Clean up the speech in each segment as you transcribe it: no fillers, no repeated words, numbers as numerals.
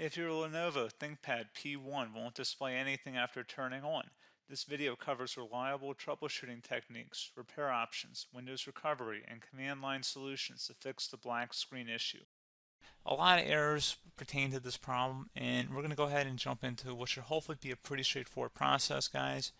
If your Lenovo ThinkPad P1 won't display anything after turning on, this video covers reliable troubleshooting techniques, repair options, Windows recovery, and command line solutions to fix the black screen issue. A lot of errors pertain to this problem, and we're going to go ahead and jump into what should hopefully be a pretty straightforward process, guys.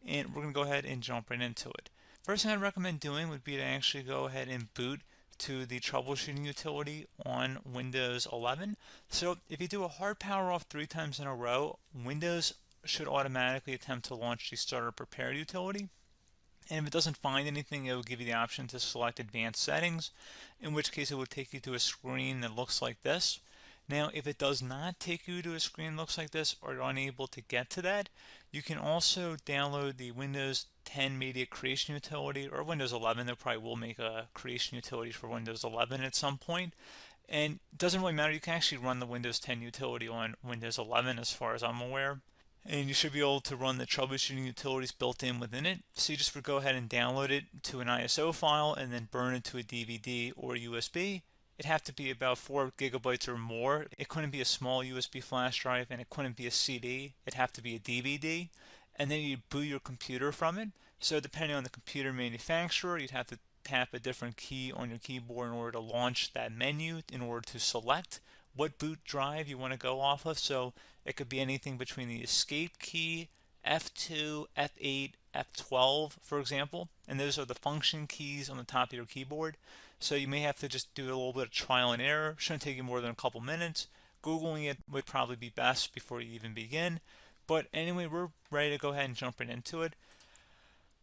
And we're going to go ahead and jump right into it. First thing I'd recommend doing would be to actually go ahead and boot to the troubleshooting utility on Windows 11. So if you do a hard power off 3 times in a row, Windows should automatically attempt to launch the startup prepared utility. And if it doesn't find anything, it will give you the option to select advanced settings, in which case it will take you to a screen that looks like this. Now, if it does not take you to a screen that looks like this, or you're unable to get to that, you can also download the Windows 10 Media Creation Utility, or Windows 11. They probably will make a creation utility for Windows 11 at some point. And it doesn't really matter, you can actually run the Windows 10 utility on Windows 11 as far as I'm aware. And you should be able to run the troubleshooting utilities built in within it. So you just would go ahead and download it to an ISO file and then burn it to a DVD or USB. It'd have to be about 4 gigabytes or more. It couldn't be a small USB flash drive, and it couldn't be a CD. It'd have to be a DVD. And then you'd boot your computer from it. So depending on the computer manufacturer, you'd have to tap a different key on your keyboard in order to launch that menu, in order to select what boot drive you want to go off of. So it could be anything between the escape key, F2, F8, F12, for example. And those are the function keys on the top of your keyboard. So you may have to just do a little bit of trial and error. Shouldn't take you more than a couple minutes. Googling it would probably be best before you even begin. But anyway, we're ready to go ahead and jump right into it.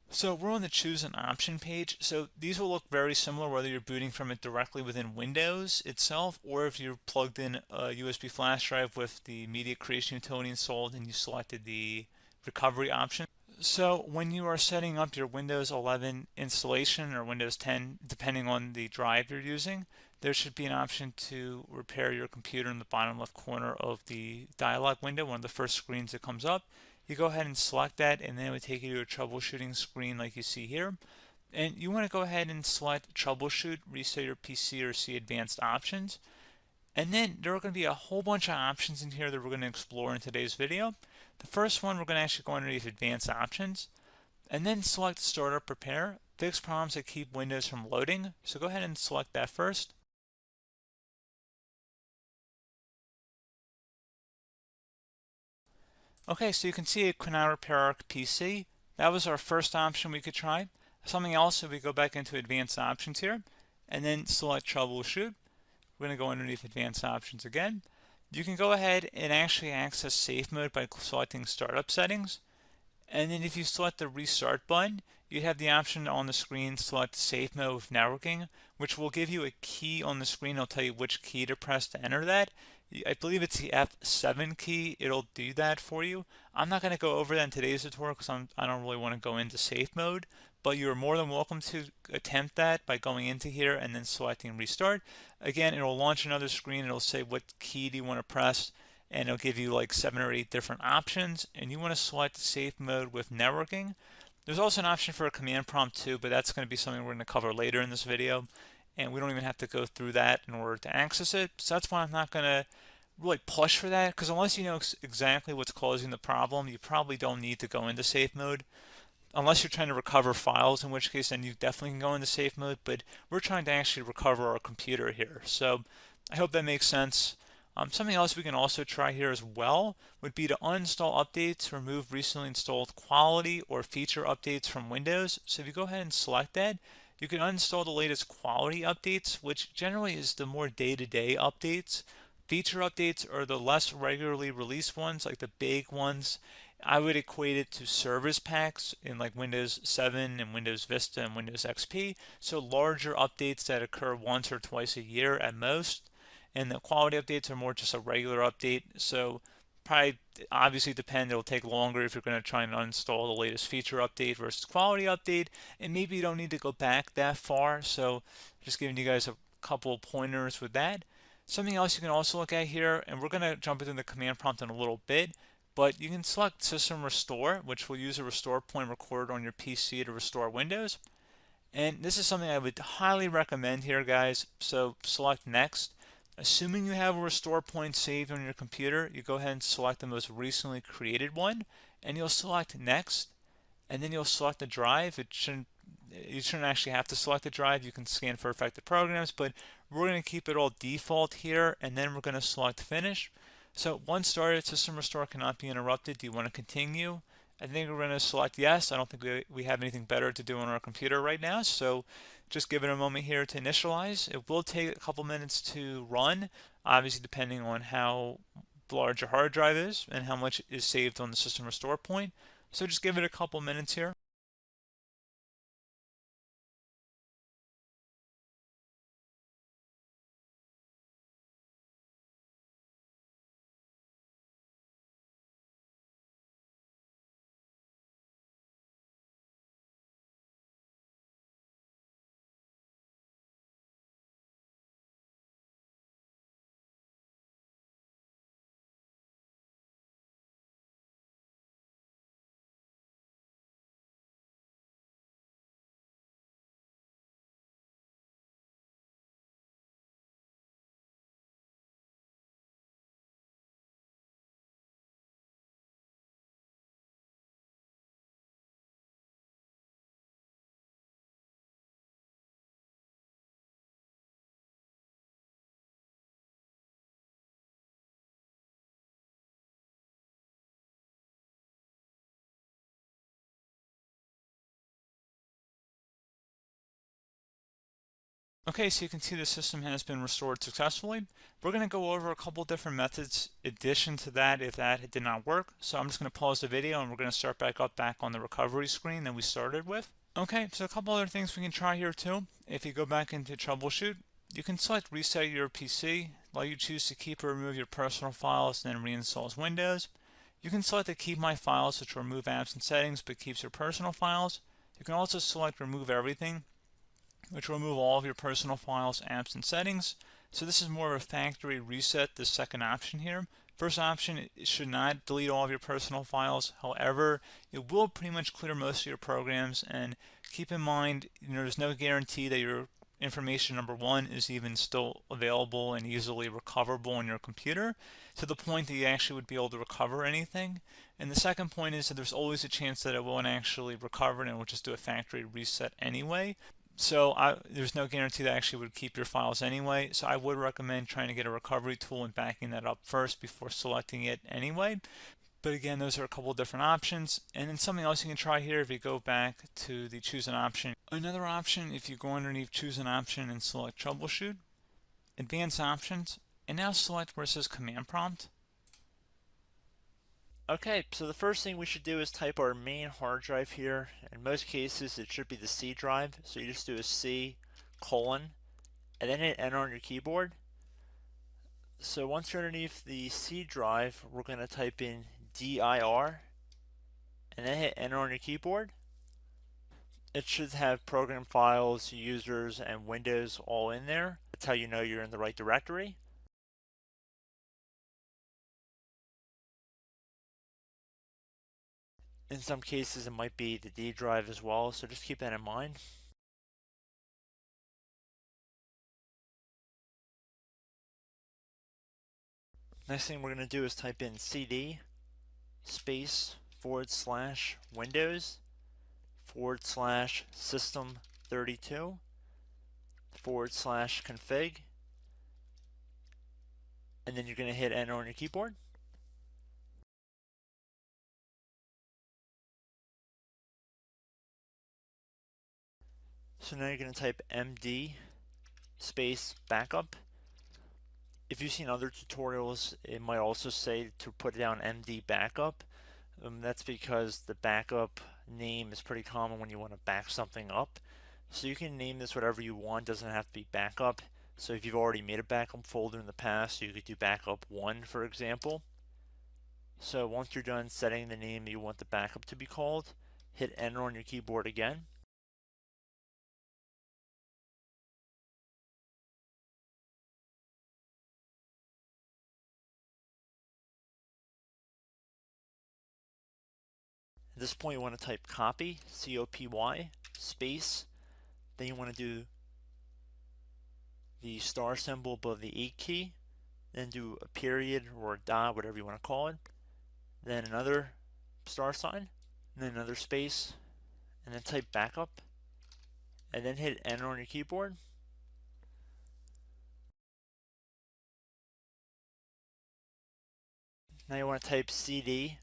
So we're on the choose an option page. So these will look very similar whether you're booting from it directly within Windows itself, or if you're plugged in a USB flash drive with the media creation utility installed and you selected the recovery option. So when you are setting up your Windows 11 installation or Windows 10, depending on the drive you're using, there should be an option to repair your computer in the bottom left corner of the dialog window, one of the first screens that comes up. You go ahead and select that, and then it would take you to a troubleshooting screen like you see here. And you want to go ahead and select troubleshoot, reset your PC, or see advanced options. And then there are going to be a whole bunch of options in here that we're going to explore in today's video. The first one, we're going to actually go underneath advanced options, and then select startup repair, fix problems that keep Windows from loading. So go ahead and select that first. Okay, so you can see it could not repair our PC. That was our first option we could try. Something else, if we go back into advanced options here, and then select troubleshoot, we're going to go underneath advanced options again. You can go ahead and actually access safe mode by selecting startup settings. And then if you select the restart button, you have the option on the screen select safe mode with networking, which will give you a key on the screen. It'll tell you which key to press to enter that. I believe it's the F7 key. It'll do that for you. I'm not going to go over that in today's tutorial because I don't really want to go into safe mode, but you're more than welcome to attempt that by going into here and then selecting restart. Again, it'll launch another screen. It'll say what key do you want to press, and it'll give you like 7 or 8 different options, and you want to select safe mode with networking. There's also an option for a command prompt too, but that's going to be something we're going to cover later in this video, and we don't even have to go through that in order to access it. So that's why I'm not going to really push for that, because unless you know exactly what's causing the problem, you probably don't need to go into safe mode. Unless you're trying to recover files, in which case then you definitely can go into safe mode, but we're trying to actually recover our computer here. So I hope that makes sense. Something else we can also try here as well would be to uninstall updates, remove recently installed quality or feature updates from Windows. So if you go ahead and select that, you can uninstall the latest quality updates, which generally is the more day-to-day updates. Feature updates are the less regularly released ones, like the big ones. I would equate it to service packs in like Windows 7 and Windows Vista and Windows XP. So larger updates that occur once or twice a year at most. And the quality updates are more just a regular update. So probably obviously depend, it'll take longer if you're going to try and uninstall the latest feature update versus quality update. And maybe you don't need to go back that far. So just giving you guys a couple of pointers with that. Something else you can also look at here, and we're going to jump into the command prompt in a little bit, but you can select System Restore, which will use a restore point recorded on your PC to restore Windows. And this is something I would highly recommend here, guys. So select Next. Assuming you have a restore point saved on your computer, you go ahead and select the most recently created one, and you'll select next, and then you'll select the drive. You shouldn't actually have to select the drive. You can scan for affected programs, but we're going to keep it all default here, and then we're going to select finish. So once started, system restore cannot be interrupted. Do you want to continue? I think we're going to select yes. I don't think we have anything better to do on our computer right now, so just give it a moment here to initialize. It will take a couple minutes to run, obviously depending on how large your hard drive is and how much is saved on the system restore point. So just give it a couple minutes here. Okay, so you can see the system has been restored successfully. We're going to go over a couple different methods in addition to that if that did not work. So I'm just going to pause the video and we're going to start back on the recovery screen that we started with. Okay, so a couple other things we can try here too. If you go back into troubleshoot, you can select reset your PC, let you choose to keep or remove your personal files, and then reinstalls Windows. You can select to keep my files, which will remove apps and settings but keeps your personal files. You can also select remove everything, which will remove all of your personal files, apps, and settings. So this is more of a factory reset, the second option here. First option, it should not delete all of your personal files. However, it will pretty much clear most of your programs, and keep in mind, there's no guarantee that your information, number one, is even still available and easily recoverable on your computer to the point that you actually would be able to recover anything. And the second point is that there's always a chance that it won't actually recover and it will just do a factory reset anyway. So there's no guarantee that actually would keep your files anyway. So I would recommend trying to get a recovery tool and backing that up first before selecting it anyway. But again, those are a couple of different options. And then something else you can try here if you go back to the choose an option. Another option, if you go underneath choose an option and select troubleshoot, advanced options, and now select where it says command prompt. Okay, so the first thing we should do is type our main hard drive here. In most cases, it should be the C drive. So you just do a C colon and then hit enter on your keyboard. So once you're underneath the C drive, we're going to type in dir and then hit enter on your keyboard. It should have program files, users, and Windows all in there. That's how you know you're in the right directory. In some cases, it might be the D drive as well, so just keep that in mind. Next thing we're going to do is type in cd space / Windows / system 32 / config, and then you're going to hit enter on your keyboard. So now you're going to type md space backup. If you've seen other tutorials, it might also say to put down md backup. That's because the backup name is pretty common when you want to back something up. So you can name this whatever you want, doesn't have to be backup. So if you've already made a backup folder in the past, you could do backup 1, for example. So once you're done setting the name you want the backup to be called, hit enter on your keyboard again. At this point you want to type copy, C-O-P-Y, space, then you want to do the star symbol above the 8 key, then do a period or a dot, whatever you want to call it, then another star sign, and then another space, and then type backup, and then hit enter on your keyboard. Now you want to type cd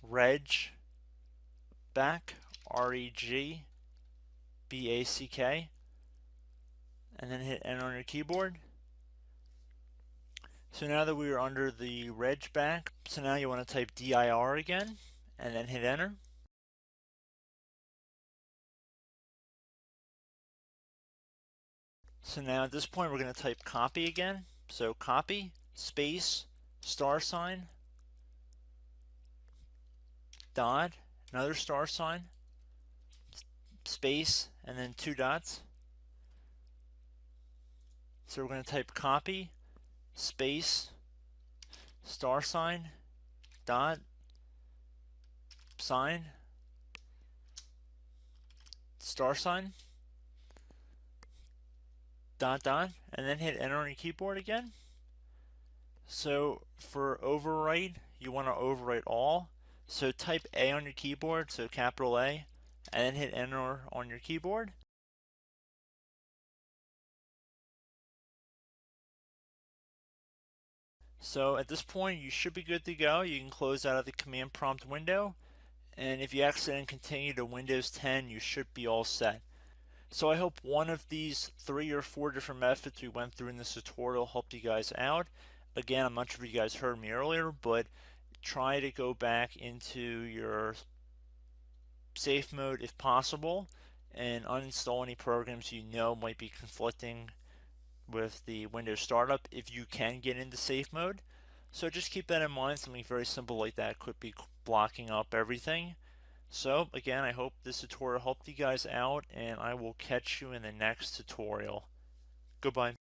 reg back, REG BACK, and then hit enter on your keyboard. So now that we are under the reg back, so now you want to type dir again, and then hit enter. So now at this point we're going to type copy again. So copy, space, star sign, dot, another star sign, space, and then 2 dots. So we're going to type copy, space, star sign, dot, sign, star sign, dot, dot, and then hit enter on your keyboard again. So for overwrite, you want to overwrite all. So type A on your keyboard, so capital A, and then hit enter on your keyboard. So at this point, you should be good to go. You can close out of the command prompt window, and if you accidentally continue to Windows 10, you should be all set. So I hope one of these 3 or 4 different methods we went through in this tutorial helped you guys out. Again, I'm not sure if you guys heard me earlier, but try to go back into your safe mode if possible and uninstall any programs you know might be conflicting with the Windows startup if you can get into safe mode. So just keep that in mind. Something very simple like that could be blocking up everything. So again, I hope this tutorial helped you guys out, and I will catch you in the next tutorial. Goodbye.